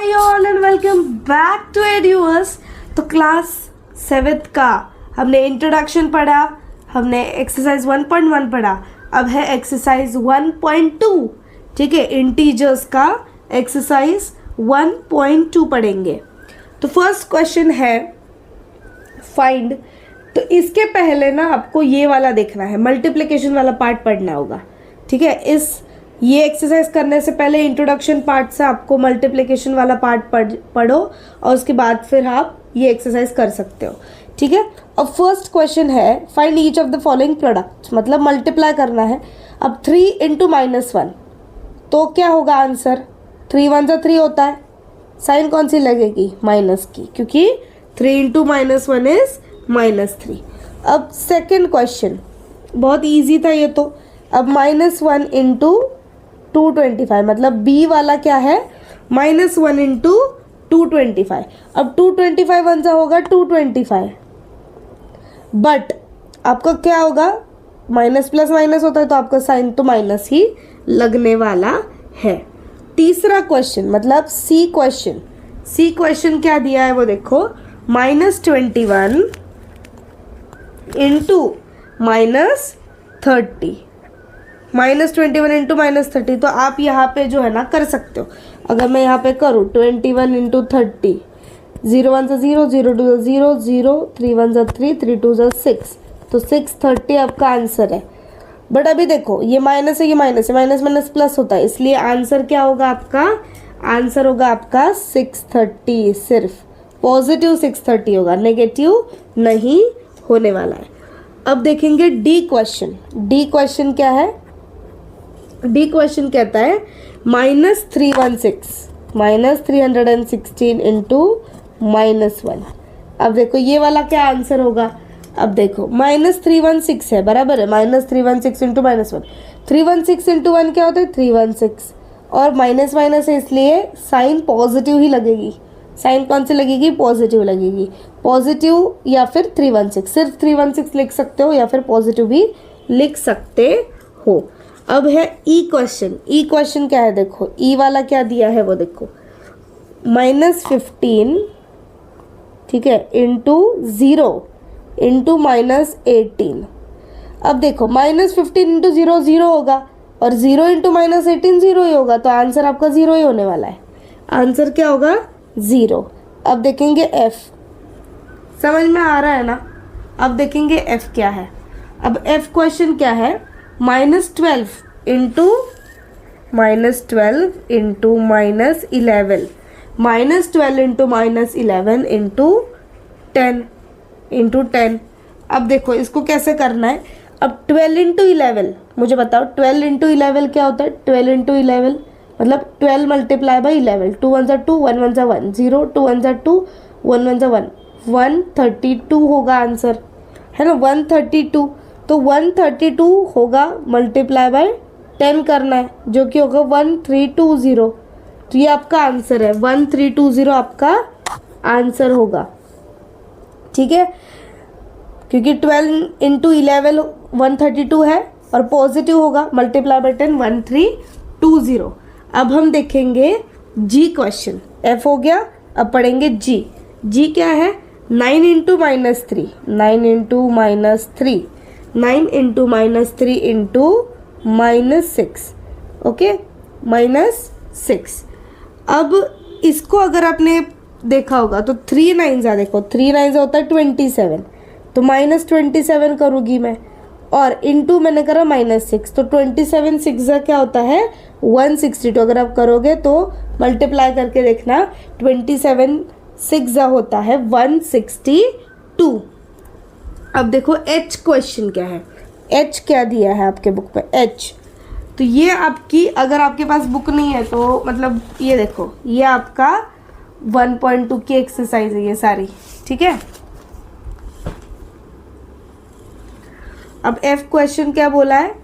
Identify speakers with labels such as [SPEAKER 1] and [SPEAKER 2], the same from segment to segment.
[SPEAKER 1] Hi all and welcome back to एड्यूअर्स। तो class 7th का हमने इंट्रोडक्शन पढ़ा, हमने एक्सरसाइज 1.1 पढ़ा, अब है एक्सरसाइज 1.2। ठीक है, इंटीजर्स का एक्सरसाइज 1.2 पढ़ेंगे। तो फर्स्ट क्वेश्चन है फाइंड। तो इसके पहले ना आपको ये वाला देखना है, मल्टीप्लिकेशन वाला पार्ट पढ़ना होगा। ठीक है, ये एक्सरसाइज करने से पहले इंट्रोडक्शन पार्ट से आपको मल्टीप्लिकेशन वाला पार्ट पढ़ो और उसके बाद फिर आप ये एक्सरसाइज कर सकते हो। ठीक है, अब फर्स्ट क्वेश्चन है find each of the following product, मतलब मल्टीप्लाई करना है। अब 3 इंटू -1 तो क्या होगा आंसर? 3 1 जा 3 होता है, साइन कौन सी लगेगी? माइनस की, क्योंकि 3 इंटू -1 इज -3। अब सेकेंड क्वेश्चन बहुत ईजी था ये तो। अब -1 इंटू 225, मतलब बी वाला क्या है? -1 इंटू 225। अब 225 1 जा होगा 225, बट आपका क्या होगा? माइनस प्लस माइनस होता है तो आपका साइन तो माइनस ही लगने वाला है। तीसरा क्वेश्चन मतलब सी क्वेश्चन क्या दिया है वो देखो, -21 इंटू -30, -21 इंटू -30। तो आप यहाँ पे जो है ना कर सकते हो। अगर मैं यहाँ पे करूँ 21 इंटू 30, 0 1 0 0 2 0 0 3 1 3 3 2 6, तो 630 आपका आंसर है। बट अभी देखो ये माइनस है, ये माइनस है, माइनस माइनस प्लस होता है, इसलिए आंसर क्या होगा आपका? आंसर होगा आपका 630, सिर्फ पॉजिटिव 630 होगा, नेगेटिव नहीं होने वाला है। अब देखेंगे डी क्वेश्चन क्या है? डी क्वेश्चन कहता है -316 इंटू -1। अब देखो ये वाला क्या आंसर होगा? अब देखो -316 है, बराबर है, -316 इंटू -1। 316 इंटू 1 क्या होता है? 316, और माइनस माइनस है इसलिए साइन पॉजिटिव ही लगेगी। साइन कौन सी लगेगी? पॉजिटिव लगेगी। पॉजिटिव या फिर 316, सिर्फ 316 लिख सकते हो या फिर पॉजिटिव भी लिख सकते हो। अब है ई क्वेश्चन क्या है? देखो ई वाला क्या दिया है वो देखो, -15, ठीक है, इंटू 0 इंटू -18। अब देखो -15 इंटू 0 0 होगा, और 0 इंटू -18 0 ही होगा, तो आंसर आपका 0 ही होने वाला है। आंसर क्या होगा? 0। अब देखेंगे एफ, समझ में आ रहा है ना? अब देखेंगे एफ क्या है। अब एफ क्वेश्चन क्या है? -12 इंटू -11, -12 इंटू -11 इंटू 10। अब देखो इसको कैसे करना है। अब 12 इंटू 11 मुझे बताओ, 12 इंटू 11 क्या होता है? 12 इंटू 11 मतलब 12 मल्टीप्लाई बाई 11, 2 1 2, 1 1 1, 0 2 1 2, 1 1 1, 132 होगा आंसर, है ना? 132, तो 132 होगा मल्टीप्लाई बाय 10 करना है, जो कि होगा 1320। तो ये आपका आंसर है, 1320 आपका आंसर होगा। ठीक है, क्योंकि 12 इंटू 11 132 है और पॉजिटिव होगा, मल्टीप्लाई बाय 10 1320। अब हम देखेंगे जी क्वेश्चन, एफ हो गया, अब पढ़ेंगे जी क्या है? 9 into -3, 9 into -3, 9 into -3 into -6, okay, -6। अब इसको अगर आपने देखा होगा तो 3 9 देखो, 3 9 होता है 27, तो -27 करूँगी मैं, और इंटू मैंने करा -6, तो 27 6 क्या होता है? 162। अगर आप करोगे तो मल्टीप्लाई करके देखना, 27 6 होता है 162। अब देखो एच क्वेश्चन क्या है? एच क्या दिया है आपके बुक में? एच, तो ये आपकी, अगर आपके पास बुक नहीं है तो मतलब ये देखो, ये आपका 1.2 की एक्सरसाइज है ये सारी। ठीक है, अब एफ क्वेश्चन क्या बोला है?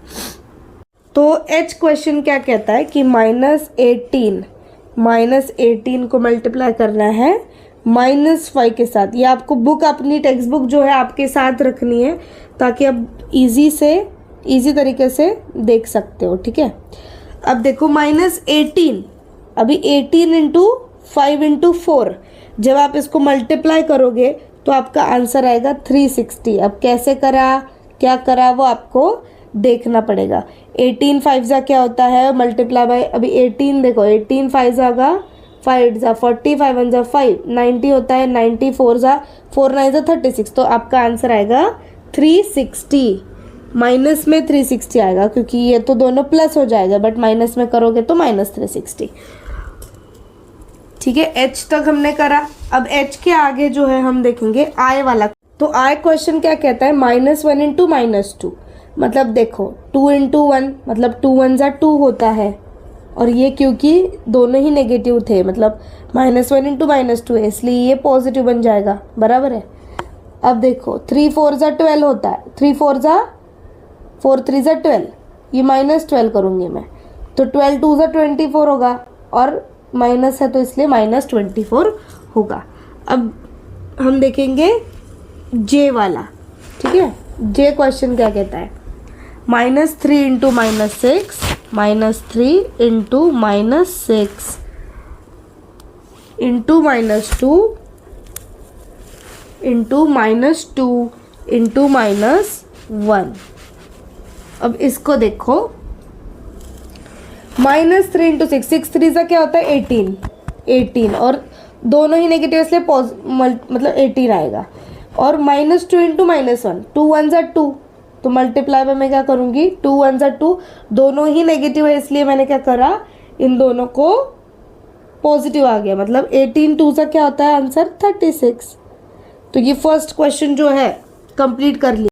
[SPEAKER 1] तो एच क्वेश्चन क्या कहता है कि -18 को मल्टीप्लाई करना है -5 के साथ। ये आपको बुक, अपनी टेक्स्ट बुक जो है आपके साथ रखनी है, ताकि आप इजी तरीके से देख सकते हो। ठीक है, अब देखो -18, अभी 18 इंटू 5 इंटू 4। जब आप इसको मल्टीप्लाई करोगे तो आपका आंसर आएगा 360। अब कैसे करा, क्या करा, वो आपको देखना पड़ेगा। 18 5 जा क्या होता है, मल्टीप्लाई बाय, अभी 18 देखो, 18 5 जागा 5 जा 40, 5 1 जा 5, 90 होता है, 90 4 जा 4 9 जा 36। तो आपका आंसर आएगा 360। माइनस में 360 आएगा क्योंकि ये तो दोनों प्लस हो जाएगा, बट माइनस में करोगे तो माइनस 360। ठीक है, एच तक हमने करा। अब एच के आगे जो है हम देखेंगे आई वाला। तो आई क्वेश्चन क्या कहता है, -1 इंटू -2। मतलब देखो 2 इंटू 1 मतलब 2 1 जा 2 होता है, और ये क्योंकि दोनों ही नेगेटिव थे, मतलब -1 इंटू -2 है, इसलिए ये पॉजिटिव बन जाएगा, बराबर है। अब देखो 3 4 जा 12 होता है, 3 4 जा 4 3 जा 12, ये -12 करूँगी मैं, तो 12 2 जा 24 होगा, और माइनस है तो इसलिए -24 होगा। अब हम देखेंगे जे वाला। ठीक है, जे क्वेश्चन क्या कहता है, -3 into -6, -3 into -6 into -2 into -2 into -1। अब इसको देखो, -3 इंटू 6, 6 3 का क्या होता है 18, और दोनों ही नेगेटिव इसलिए मतलब 18 आएगा। और -2 इंटू -1, 2 1 जा 2, तो मल्टीप्लाई में मैं क्या करूँगी, 2 1 जा 2, दोनों ही नेगेटिव है इसलिए मैंने क्या करा, इन दोनों को पॉजिटिव आ गया, मतलब 18 2 का क्या होता है आंसर 36। तो ये फर्स्ट क्वेश्चन जो है कंप्लीट कर लिया।